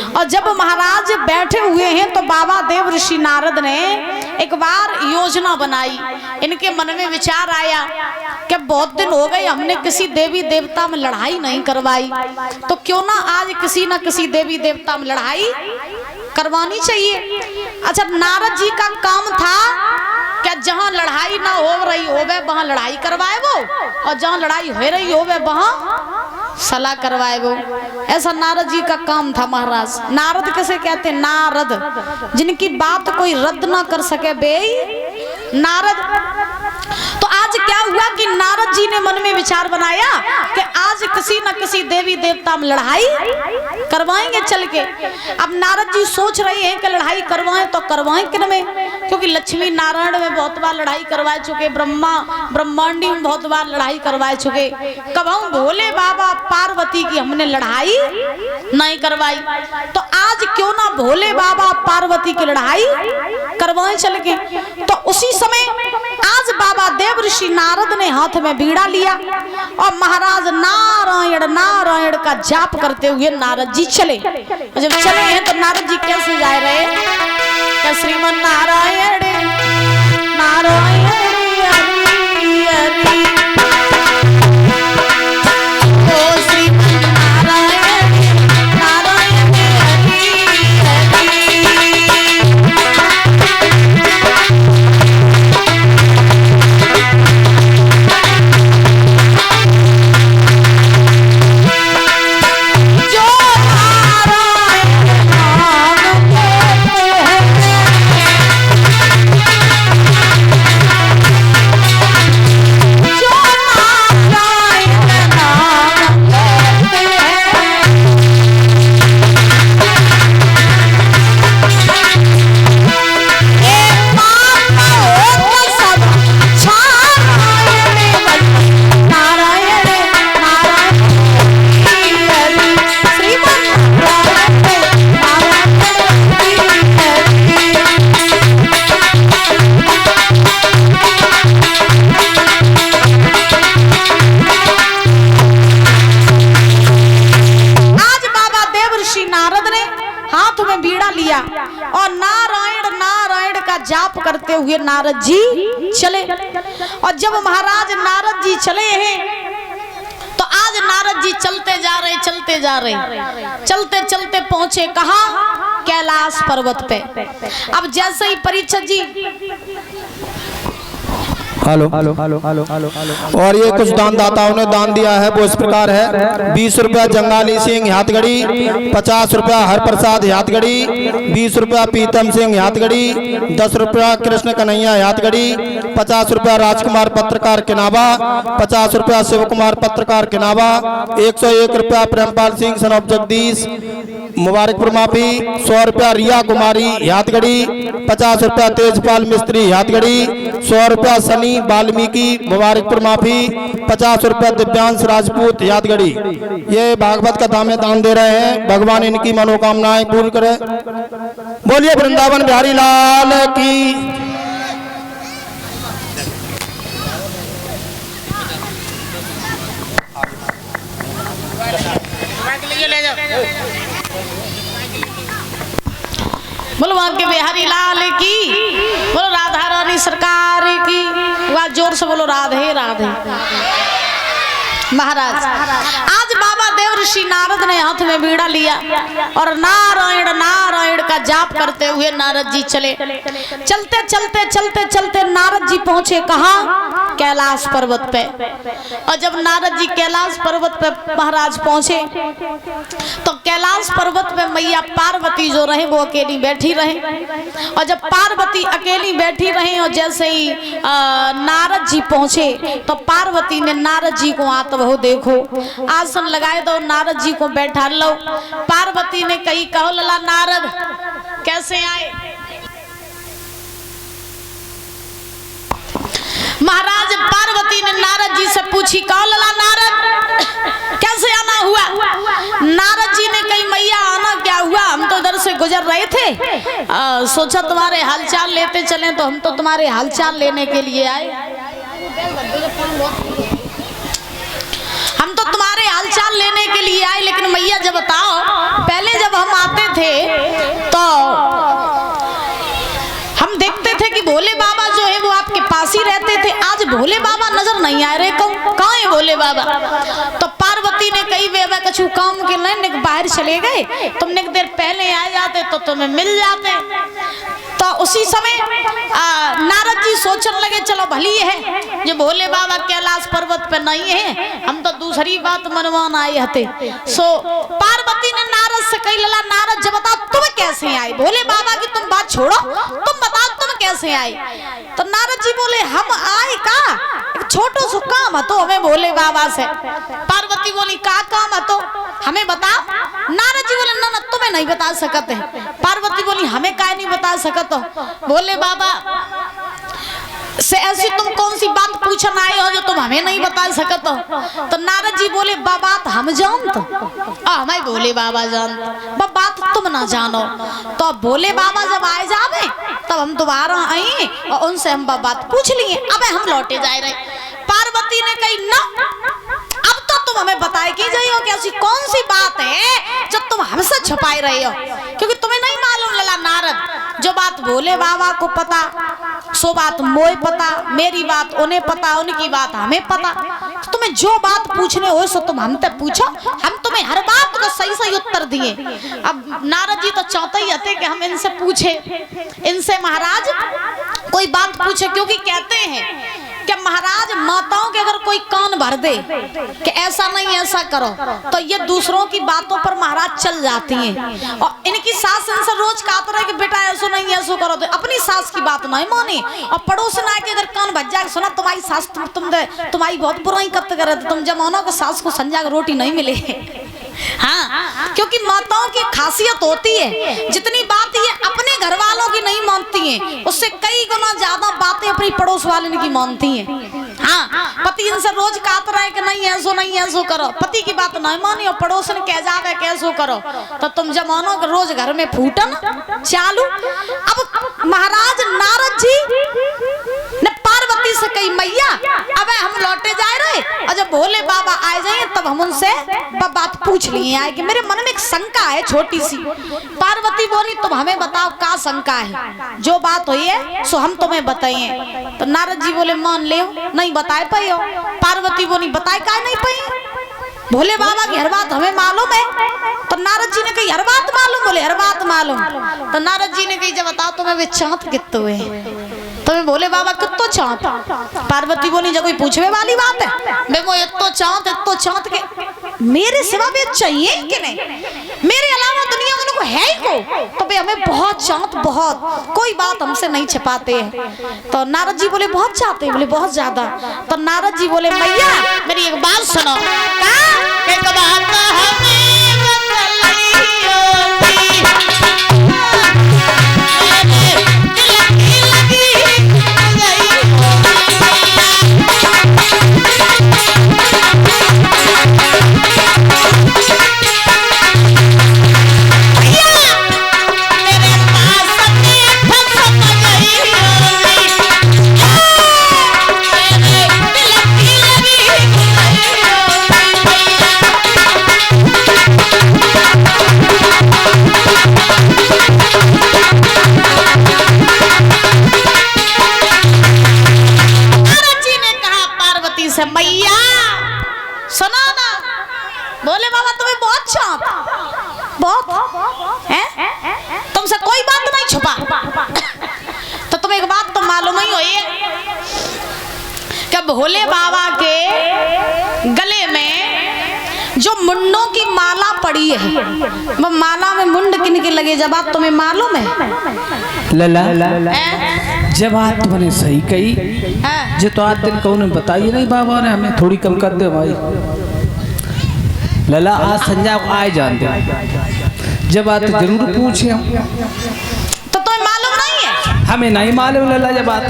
और जब महाराज बैठे हुए हैं तो बाबा देव ऋषि नारद ने एक बार योजना बनाई। इनके मन में विचार आया कि बहुत दिन हो गए हमने किसी देवी देवता में लड़ाई नहीं करवाई, तो क्यों ना आज किसी न किसी देवी देवता में लड़ाई करवानी चाहिए। अच्छा, नारद जी का काम था क्या जहां लड़ाई ना हो रही होवे वहां लड़ाई करवाए वो, और जहां लड़ाई हो रही होवे वहां सलाह करवाए वो। ऐसा नारद जी का काम था महाराज। नारद कैसे कहते? नारद, जिनकी बात कोई रद्द ना कर सके बे नारद। तो आज क्या हुआ कि नारद जी ने मन में विचार बनाया कि आज किसी न किसी देवी देवता में लड़ाई करवाएंगे चल के। अब नारद जी सोच रहे हैं कि लड़ाई करवाएं तो करवाएं किन में, क्योंकि लक्ष्मी नारायण में बहुत बार लड़ाई करवा चुके, ब्रह्मांडी में बहुत बार लड़ाई करवा चुके, कभाऊ भोले बाबा पार्वती की हमने लड़ाई नहीं करवाई। तो आज क्यों ना भोले बाबा पार्वती की लड़ाई करवाएं चल के। तो उसी समय आज बाबा देव ऋषि नारद ने हाथ में बीड़ा लिया और महाराज नारायण नारायण का जाप करते हुए नारद जी चले। जब चले हैं तो नारद जी कैसे जा रहे? तो श्रीमन नारायण नारायण हरि हरि, ओ श्रीमन नारायण नारायण हरि हरि। और नारायण नारायण का जाप करते हुए नारद जी चले। और जब महाराज नारद जी चले हैं तो आज नारद जी चलते जा रहे चलते चलते पहुंचे कहाँ? कैलाश पर्वत पे। अब जैसे ही Parikshit ji hello hello hello hello hello hello. और ये कुछ दान दाताओं ने दान दिया है वो इस प्रकार है: 20 रुपया जंगाली सिंह हाथगढ़ी, 50 रुपया हर प्रसाद हाथगढ़ी, 20 रुपया पीतम सिंह हाथगढ़ी, 10 रुपया कृष्ण कन्हैया हाथगढ़ी, 50 रुपया राजकुमार पत्रकार किनावा, 50 रुपया शिव कुमार पत्रकार किनावा, 101 रुपया प्रेमपाल सिंह सन ऑफ जगदीश मुबारकपुर माफी, 100 रुपया रिया कुमारी हाथगढ़ी, 50 रुपया तेजपाल मिस्त्री हाथगढ़ी, 100 रुपया सनी वाल्मीकि मुबारकपुर माफी, 50 रुपया दिव्यांश राजपूत यादगढ़ी। ये भागवत कथा में दान दे रहे हैं। भगवान इनकी मनोकामनाएं पूर्ण करे। बोलिए वृंदावन बिहारी लाल की। बोलो वहां के बिहारी लाल की, बोलो राधा रानी सरकार की। वह जोर से बोलो राधे राधे। महाराज आज बाबा देव ऋषि नारद ने हाथ में बीड़ा लिया और नारायण नारायण का जाप करते हुए नारद जी चले। चलते चलते चलते चलते नारद जी पहुंचे कहाँ? कैलाश पर्वत पे। और जब नारद जी कैलाश पर्वत पे महाराज पहुंचे तो कैलाश पर्वत पे मैया पार्वती जो रहे वो अकेली बैठी रहे। और जब पार्वती अकेली बैठी रहे और जैसे ही नारद जी पहुंचे तो पार्वती ने नारद जी को आता वो देखो आसन लगाए दो, नारद जी को बैठा लो। पार्वती ने कही कहो लला नारद कैसे आए? महाराज पार्वती ने नारद जी से पूछी कहो लला नारद कैसे आना हुआ? नारद जी ने कही मैया आना क्या हुआ, हम तो इधर से गुजर रहे थे, सोचा तुम्हारे हालचाल लेते चलें, तो हम तो तुम्हारे हालचाल लेने के लिए आए। हम तो तुम्हारे तुम्हारे हालचाल लेने के लिए आए, लेकिन मैया जब बताओ, पहले जब हम आते थे तो हम देखते थे कि भोले बाबा जो है वो आपके पास ही रहते थे। आज भोले बाबा नजर नहीं आ रहे, कहाँ है भोले बाबा? तो पार्वती ने कही वे कछु काम के लिए बाहर चले गए, तुमने देर पहले आ जाते तो तुम्हें मिल जाते। तो उसी समय नारद जी सोचने लगे चलो भली है जो भोले बाबा कैलाश पर्वत पे नहीं है, हम तो दूसरी बात मनवान आए थे। सो पार्वती ने नारद से कही लला नारद जब बताओ तुम कैसे आए, भोले बाबा की तुम बात छोड़ो, तुम बताओ तुम कैसे आए। तो नारद जी बोले हम आए का एक छोटो सो काम है तो हमें भोले बाबा से। पार्वती बोली का काम है तो हमें बता। नारद जी बोले ना तुम्हें नहीं बता सकते। पार्वती बोली हमें काय नहीं बता सकते। भोले बाबा से ऐसी तुम कौन सी बात पूछना आए हो जो तुम हमें नहीं बता सकते? तो नारद जी बोले बात हम जानते, हमें भोले बाबा जानते, बात तुम ना जानो। तो भोले बाबा जब आए जावे तब हम दोबारा आए और उनसे हम बात पूछ लिए, अब हम लौटे जा रहे। पार्वती ने कही ना अब तो तुम हमें बताए कि जाइए हो कि ऐसी कौन सी बात है जो तुम हमसे छुपाए रहे हो, क्योंकि तुम्हें नहीं मालूम लला नारद, जो बात भोले बाबा को पता सो बात मोए पता, मेरी बात उन्हें पता, उनकी बात हमें पता। तो तुम्हें जो बात पूछने हो सो तुम हमसे पूछो, हम तुम्हें हर बात का सही सही उत्तर दिए। अब नारद जी तो चाहते ही थे कि हम इनसे पूछे, इनसे महाराज कोई बात पूछे, क्योंकि कहते हैं कि महाराज माताओं के अगर कोई कान भर दे कि ऐसा नहीं ऐसा करो तो ये दूसरों की बातों पर महाराज चल जाती हैं। और इनकी सास इनसे रोज कहते रहे कि बेटा ऐसा नहीं ऐसा करो, तो अपनी सास की बात नहीं मानी और पड़ोस ना के अगर कान भज जाए सुना तुम्हारी सास तुम्हारी बहुत बुराई करते करे, तुम जमानों के सास को संजा के रोटी नहीं मिले। हाँ, क्योंकि माताओं की खासियत होती है जितनी बात ये अपने घर वालों की नहीं मानती हैं उससे कई गुना ज्यादा बातें अपनी पड़ोस वाले की मानती हैं। हाँ, पति इनसे रोज कहता रहे कि नहीं ऐसो करो, पति की बात नहीं मानी और पड़ोस ने कह जावे कैसो करो, तो तुम जमानों के रोज घर में फूटन चालू। अब महाराज नारद जी ने पार्वती से कही मैया अब हम लौटे जा रहे और जब भोले बाबा आए जाए तब हम उनसे बात पूछ लिए आए कि मेरे मन में एक शंका है छोटी सी। पार्वती बोली तुम हमें बताओ का शंका है, जो बात हुई है सो हम तुम्हें बताइए। तो नारद जी बोले मान ले नहीं बताए पाई हो। पार्वती बोली बताए का नहीं पाई, भोले बाबा की हर बात हमें मालूम है। तो नारद जी ने कही हर बात मालूम, बोले हर बात मालूम। तो नारद जी ने कही जब बताओ तुम्हें वे चांद कितने हुए, तुम्हें भोले बाबा कितो चांद। पार्वती बोली जब कोई पूछने वाली बात है मैं वो इतो चांद के मेरे सिवा भी चाहिए कि नहीं, मेरे अलावा दुनिया में उनको है ही को, तो भाई हमें बहुत चांद बहुत, कोई बात हमसे नहीं छिपाते हैं। तो नारद जी बोले बहुत चाहते हैं, बोले बहुत ज्यादा। तो नारद जी बोले मैया मेरी एक बात सुनो, एक बात हमें मैया सुना ना भोले बाबा तुम्हें बहुत चाहत बहुत है, तुमसे कोई बात नहीं छुपा। तो तुम्हें एक बात तो मालूम ही हुई कि भोले बाबा के गले में जो मुंडों की माला पड़ी है वो माला में मुंड किनके लगे जब आप तुम्हें मालूम है? लला जब बात तुमने सही कही जो तो आज दिन कौन बताइए नहीं बाबा ने हमें थोड़ी कम कर दे भाई। लला आज संजा को आए जानते जब बात जरूर पूछे हम, तो तुम्हें मालूम नहीं है? हमें नहीं मालूम लला जब बात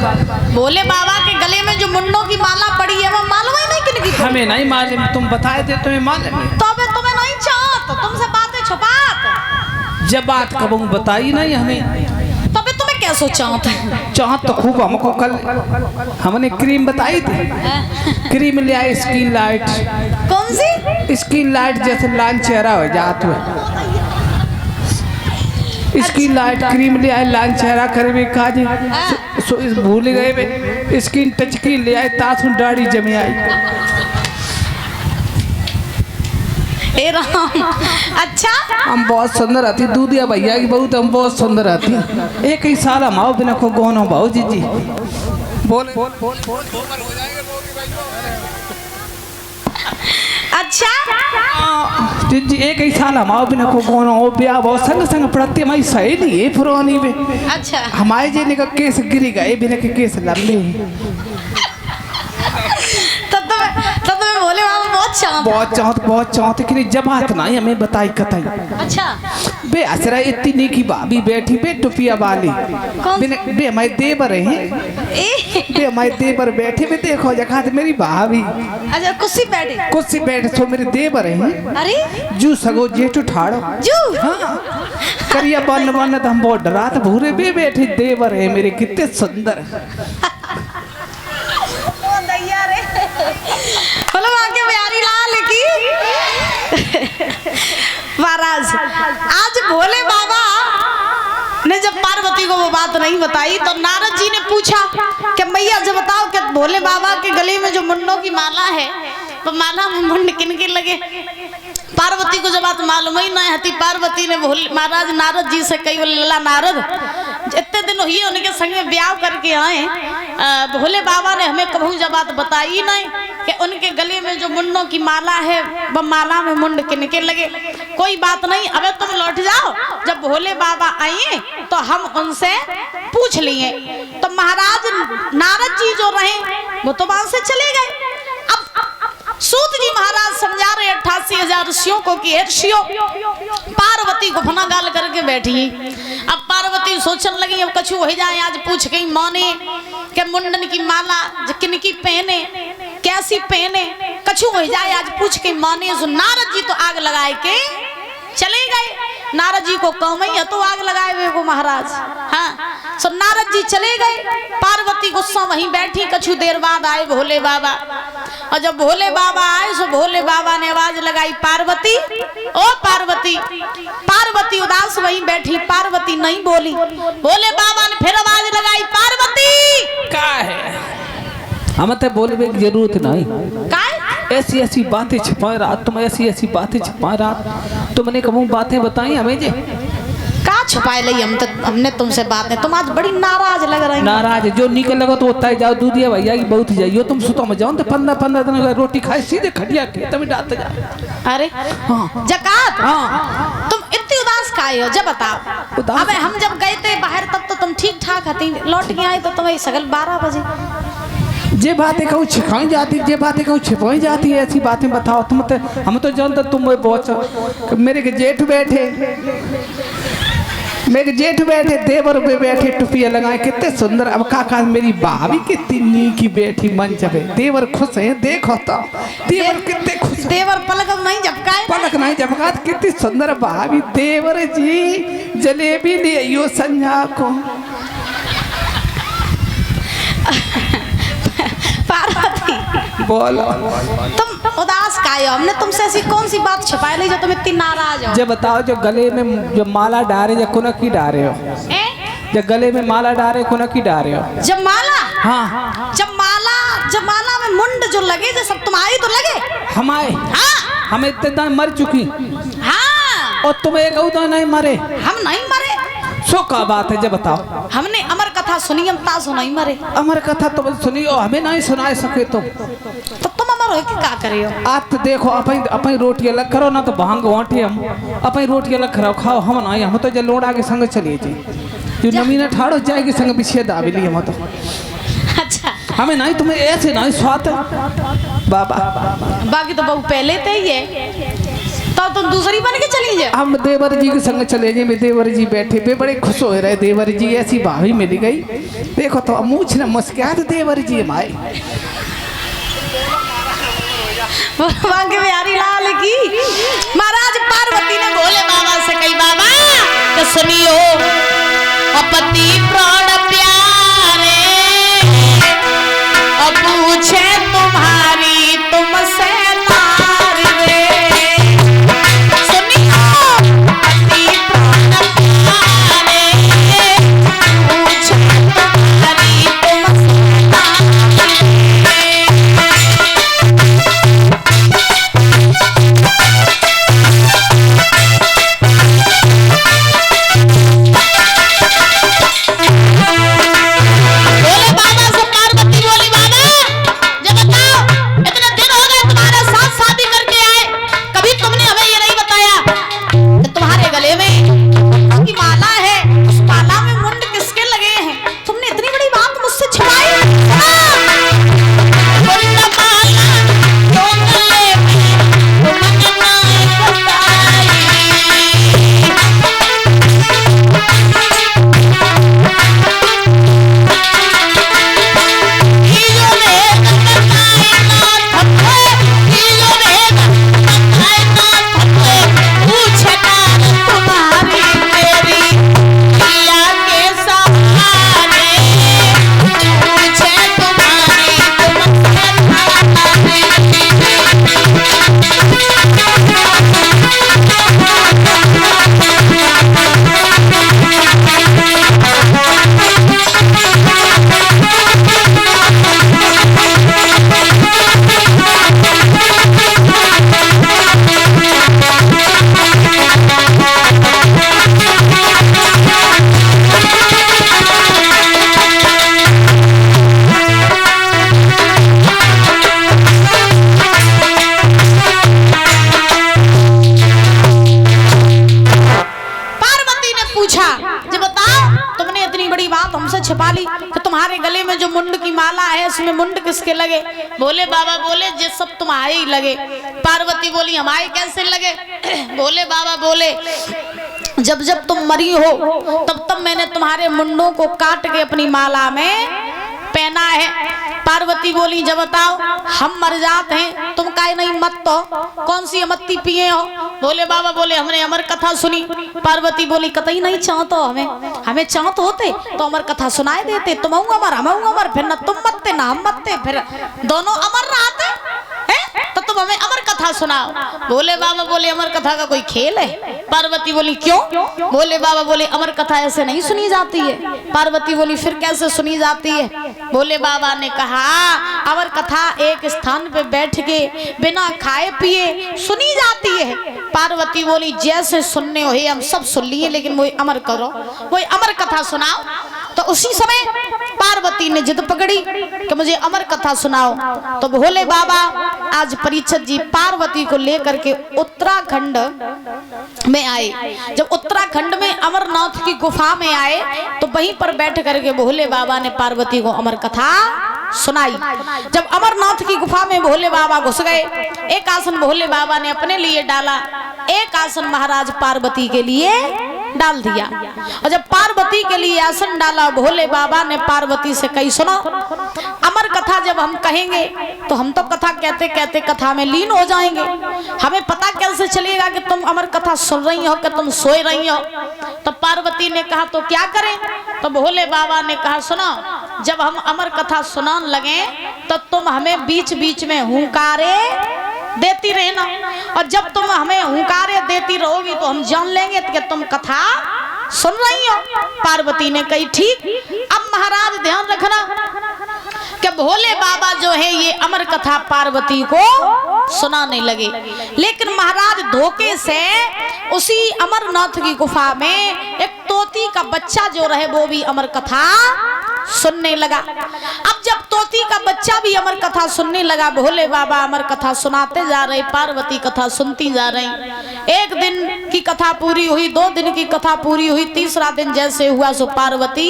भोले बाबा के गले में जो मुंडों की माला पड़ी है वो मालूम ही नहीं किनकी? हमें नहीं मालूम, तुम बताए थे तुम्हें मालूम। तो मैं तुम्हें नहीं चाहत, तुमसे बातें छुपात। जब बात कब बताई नहीं हमें, तो तुम्हें क्या सो चाहत चाहत तो खूब हमको कल हमने क्रीम बताई थी, क्रीम ले आए स्किन लाइट। कौन सी स्किन लाइट जैसे लाल चेहरा हो जात हुए, स्किन लाइट क्रीम ले आए लाल चेहरा करे में काजी भूल गए बे। स्किन टच की ले आए तासुन दाढ़ी जमे आई। ए राम, अच्छा हम बहुत सुंदर आती, दूधिया भैया की बहुत हम बहुत सुंदर आती। एक ही साल हम आओ बिना को गोनो भाऊ जी बोले अच्छा जी एक ही साल हम आओ बिना को गोनो हो ब्याह बहुत संग संग पड़ते हमारी सहेली है पुरानी में। अच्छा हमारे जी ने का केस गिरी गए बिना के केस लड़ले तो तुम्हें भोले बाबा बहुत चाहते कि जब बात नहीं हमें बताई कतई। अच्छा बे असरा इतनी की भाभी बैठी बे टुपिया वाली बे हमारे देवर है बे हमारे देवर बैठे बे देखो जगह मेरी भाभी। अच्छा कुर्सी बैठे सो मेरे देवर है। अरे जू सगो जेठ उठाड़ो जू हाँ करिया बन तो हम बहुत डरात भूरे बे बैठे देवर है मेरे कितने सुंदर। बोलो आगे प्यारी लाल की महाराज। आज भोले बाबा ने जब पार्वती को वो बात नहीं बताई तो नारद जी ने पूछा कि मैया जब बताओ कि भोले बाबा के गले में जो मुंडों की माला है तो माला में मुंड किनके लगे। पार्वती को जब बात मालूम ही नहीं आती, पार्वती ने महाराज नारद जी से कही, बोले लला नारद इतने दिन ही उनके संग में ब्याह करके आए, भोले बाबा ने हमें कभी जब बात बताई नहीं कि उनके गले में जो मुंडों की माला है वह माला में मुंड किनके लगे। कोई बात नहीं, अबे तुम लौट जाओ, जब भोले बाबा आए तो हम उनसे पूछ लिए। तो महाराज नारद जी जो रहे वो तो वहां से चले गए। सूत जी महाराज समझा रहे 88,000 ऋषियों को कि ऋषियों पार्वती को फना गाल करके बैठी। अब पार्वती सोचने लगी अब कछु हो जाए, आज पूछ गई माने कि मुंडन की माला किनकी पहने कैसी पहने, कछु हो जाए आज पूछ के माने। नारद जी तो आग लगाए के चले गए। नारद जी को कम ही तो आग लगाए हुए को महाराज। हाँ सो नारद जी चले गए, पार्वती गुस्सा वहीं बैठी। कछु देर बाद आए भोले बाबा, और जब भोले बाबा आए तो भोले बाबा ने आवाज लगाई पार्वती, ओ पार्वती। पार्वती उदास वहीं बैठी, पार्वती नहीं बोली। भोले बाबा ने फिर आवाज लगाई पार्वती का है हम तो बोलने की जरूरत नहीं। ऐसी ऐसी बातें छिपाए रात, तुम ऐसी बातें छिपाए रात, तुमने कब बातें बताई हमें जे का छुपाए ली। हमने तुमसे बात नहीं, तुम आज बड़ी नाराज लग रही। नाराज जो निकल लगा तो होता है, जाओ दूधिया भैया की बहुत जाइयो तुम सुतो में जाओ तो 15 दिन रोटी खाए सीधे खटिया के तभी डालते जा। अरे हाँ जकात हाँ तुम इतनी उदास काहे हो जब बताओ। अबे हम जब गए थे बाहर तब तो तुम ठीक ठाक हती, लौट के आए तो तुम्हें सगल 12 बजे। जे बातें कहूँ छिपाई जाती, जे बातें कहूँ छिपाई जाती है, ऐसी बातें बताओ तुम तो। हम तो जानते तुम बहुत मेरे के जेठ बैठे, मेरे जेठ बैठे, देवर पे बैठे टुपिया लगाए कितने सुंदर। अब काका मेरी भाभी कितनी नीकी बैठी मंच पे, देवर खुश है देखो तो, देवर कितने खुश। देवर पलक नहीं झपकाए, पलक नहीं झपका, कितनी सुंदर भाभी। देवर जी जलेबी ले आइयो संध्या को। पार्वती बोलो तुम उदास काहे हो, हमने तुमसे ऐसी कौन सी बात छिपाई ली जो तुम इतनी नाराज हो। जब बताओ जो गले में जो माला डारे या कुना की डारे हो, जब गले में माला डारे कुना की डारे हो। जब माला हाँ जब माला में मुंड जो लगे जो सब तुम्हारी तो लगे हमारे। हाँ हम इतने मर चुकी हाँ और तुम एक नहीं मरे। हम नहीं मरे। सो का बात है जब बताओ। हमने अमर कथा सुनी, हम तासो नहीं मरे। अमर कथा तुम सुनी और हमें नहीं सुना सके तुम तो तुम अमर हो क्या करियो। आज तो देखो अपनी रोटी अलग करो ना तो भांग वाटे हम अपनी रोटी अलग करो खाओ। हम ना हम तो लोड़ा के संग चलिए जी जो नमीना ठाड़ो जाए के संग पीछे दाबेली हम तो। अच्छा हमें नहीं तुम्हें ऐसे नहीं स्वाद बाबा। बाकी तो बहु पहले थे ही है तो तुम दूसरी बन के चली जाए। हम देवर जी के संग चले जाए। देवर जी बैठे पे बड़े खुश हो रहे। देवर जी ऐसी भाभी मिल गई देखो तो मूछ न मुस्कुरात देवर जी हमारे। वाके बिहारी लाल की महाराज पार्वती ने भोले बाबा से कही बाबा तो सुनियो अपति प्राण पूछा, जब बताओ तुमने इतनी बड़ी बात हमसे छिपा ली कि तुम्हारे गले में जो मुंड की माला है उसमें मुंड किसके लगे? भोले बाबा बोले जे सब तुम्हारे ही लगे। पार्वती बोली हमारे कैसे लगे? भोले बाबा बोले जब जब तुम मरी हो तब तब मैंने तुम्हारे मुंडों को काट के अपनी माला में पहना है। पार्वती बोली जब बताओ हम मर जाते हैं तुम काहे नहीं मत तो कौन सी अमत्ती पिए हो? भोले बाबा बोले हमने अमर कथा सुनी। पार्वती बोली कतई नहीं चाहतो हमें चाहत होते तो अमर कथा सुनाए देते, तुम अमर हम अमर, फिर न तुम मरते ना हम मरते, फिर दोनों अमर रहते हैं तो तुम हमें अमर कथा सुनाओ। भोले बाबा बोले अमर कथा का कोई खेल है? पार्वती बोली क्यों? भोले बाबा बोले अमर कथा ऐसे नहीं सुनी जाती है। पार्वती बोली फिर कैसे सुनी जाती है? भोले बाबा ने कहा अमर कथा एक स्थान पे बैठ के बिना खाए पिए सुनी जाती है। पार्वती बोली जैसे सुनने हो हम सब सुन लिए, लेकिन वो अमर करो, वो अमर कथा सुनाओ। तो उसी समय पार्वती ने जिद पकड़ी कि मुझे अमर कथा सुनाओ। तो भोले बाबा आज परीक्षित जी पार्वती को लेकर के उत्तराखंड में आए। जब उत्तराखंड में अमरनाथ की गुफा में आए तो वहीं पर बैठ करके भोले बाबा ने पार्वती को अमर कथा सुनाई। जब अमरनाथ की गुफा में भोले बाबा घुस गए, एक आसन भोले बाबा ने अपने लिए डाला, एक आसन महाराज पार्वती के लिए डाल दिया। और जब पार्वती के लिए आसन डाला भोले बाबा ने पार्वती से कही सुनो अमर कथा जब हम कहेंगे तो हम तो कथा कहते कहते कथा में लीन हो जाएंगे, हमें पता कैसे चलेगा कि तुम अमर कथा सुन रही हो कि तुम सोए रही हो? तो पार्वती ने कहा तो क्या करें? तो भोले बाबा ने कहा सुनो जब हम अमर कथा सुनाने लगे तो तुम हमें बीच बीच में हुंकारे देती रहना, और जब तुम हमें हुंकारे देती रहोगी तो हम जान लेंगे कि तुम कथा सुन रही हो। पार्वती ने कही ठीक। अब महाराज ध्यान रखना कि भोले बाबा जो है ये अमर कथा पार्वती को सुनाने लगे, लेकिन महाराज धोखे से उसी अमरनाथ की गुफा में एक तोती का बच्चा जो रहे वो भी अमर कथा सुनने लगा। अब जब तोती का बच्चा भी अमर कथा सुनने लगा, भोले बाबा अमर कथा सुनाते जा रहे, पार्वती कथा सुनती जा रही। एक दिन की कथा पूरी हुई, 2 दिन की कथा पूरी हुई, तीसरा दिन जैसे हुआ सो पार्वती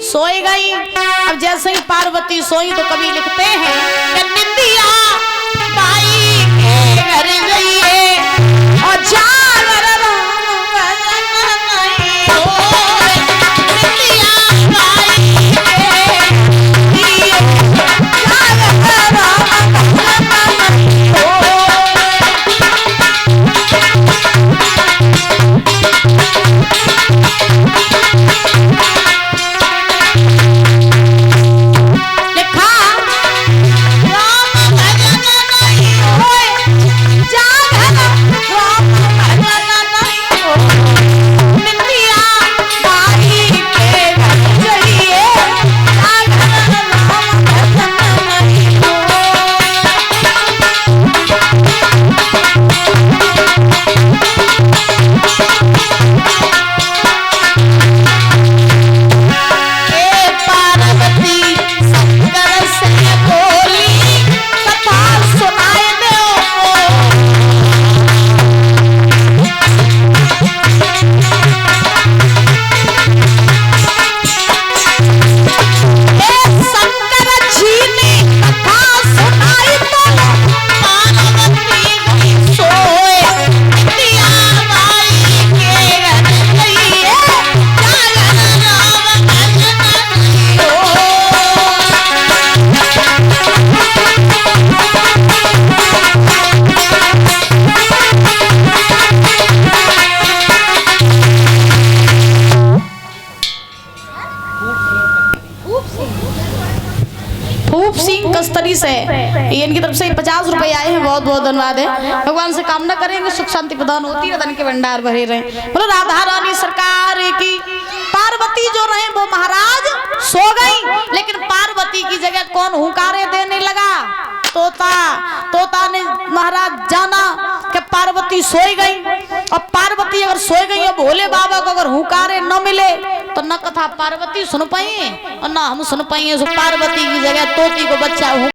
सोई गई। अब जैसे ही पार्वती सोई तो कवि लिखते हैं कि निंदिया बाई के घर गई है और जागर कस्तरी से ये इनकी तरफ से 50 रुपए आए हैं, बहुत बहुत धन्यवाद है। भगवान से कामना करेंगे सुख शांति प्रदान होती है, धन के भंडार भरे रहे। बोलो राधा रानी सरकार की। पार्वती जो रहे वो महाराज सो गई, लेकिन पार्वती की जगह कौन हुंकारे देने लगा? तोता ने महाराज जाना कि पार्वती सोई गई, और पार्वती अगर सोई गई और भोले बाबा को अगर हुंकारे न मिले तो न कथा पार्वती सुन पाई और न हम सुन पाई। पार्वती की जगह तोती को बच्चा